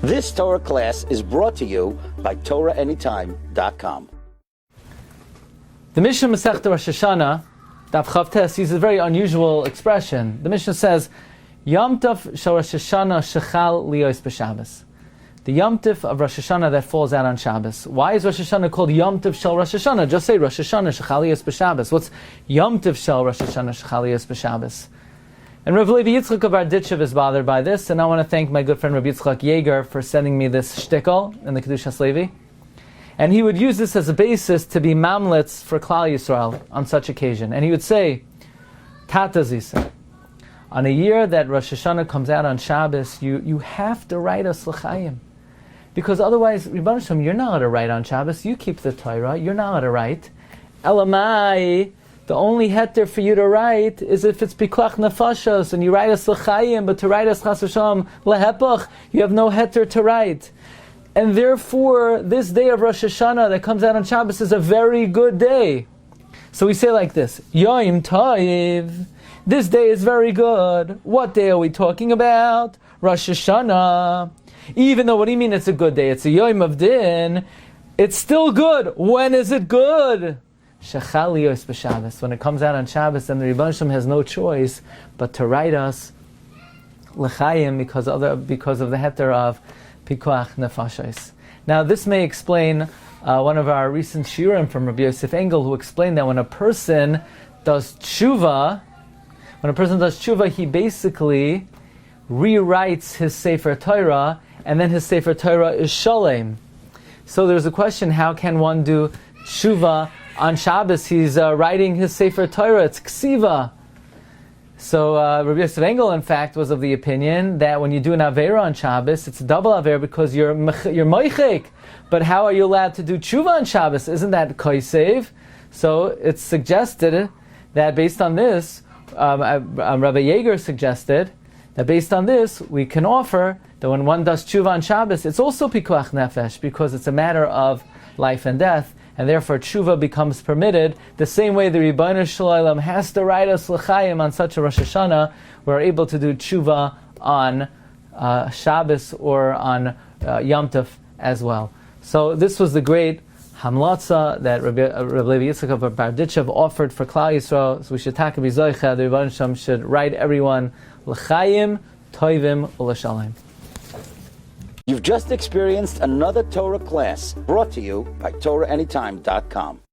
This Torah class is brought to you by TorahAnytime.com. The Mishnah Masechta Rosh Hashanah, Daf Chav Tes, uses a very unusual expression. The Mishnah says, Yom Tov shel Rosh Hashanah shechal liyos b'Shabbos. The Yom Tov of Rosh Hashanah that falls out on Shabbos. Why is Rosh Hashanah called Yom Tov shel Rosh Hashanah? Just say Rosh Hashanah shechal liyos b'Shabbos. What's Yom Tov shel Rosh Hashanah shechal liyos b'Shabbos? And Rabbi Yitzchak of Berdichov is bothered by this, and I want to thank my good friend Rabbi Yitzchak Yeager for sending me this shtickle in the Kedushas Levi. And he would use this as a basis to be mamlitz for Klal Yisrael on such occasion. And he would say, Tata Zisa, on a year that Rosh Hashanah comes out on Shabbos, you have to write us l'chaim. Because otherwise, Rebbi Shem, you're not allowed to write on Shabbos. You keep the Torah. You're not allowed to write. Elamai, the only heter for you to write is if it's piklach nefashos, and you write us l'chaim, but to write us chas v'shalom lehepach, you have no heter to write. And therefore, this day of Rosh Hashanah that comes out on Shabbos is a very good day. So we say like this, Yom Tov, this day is very good. What day are we talking about? Rosh Hashanah. Even though, what do you mean it's a good day? It's a Yom of Din. It's still good. When is it good? Shechal liyos b'Shabbos. When it comes out on Shabbos, then the Rebbi Shem has no choice but to write us l'chaim because of the heter of Pikuach nefashos. Now, this may explain one of our recent shiurim from Rabbi Yosef Engel, who explained that when a person does tshuva, he basically rewrites his Sefer Torah, and then his Sefer Torah is shalem. So there's a question: how can one do tshuva on Shabbos? He's writing his Sefer Torah; it's ksiva. So Rabbi Yosef Engel, in fact, was of the opinion that when you do an Avera on Shabbos, it's a double Avera because you're moichek. But how are you allowed to do tshuva on Shabbos? Isn't that koisev? So it's suggested that based on this, Rabbi Yeager suggested that based on this, we can offer that when one does tshuva on Shabbos, it's also pikuach nefesh because it's a matter of life and death. And therefore tshuva becomes permitted. The same way the Ribbono Shel Olam has to write us l'chaim on such a Rosh Hashanah, we're able to do tshuva on Shabbos or on Yom Tov as well. So this was the great hamlatza that Rabbi Yitzchak of Berdichov offered for Klal Yisrael. So we should take b'zoicha. The Rebbi Shem should write everyone l'chaim, toivim, u'l'shalom. You've just experienced another Torah class brought to you by TorahAnytime.com.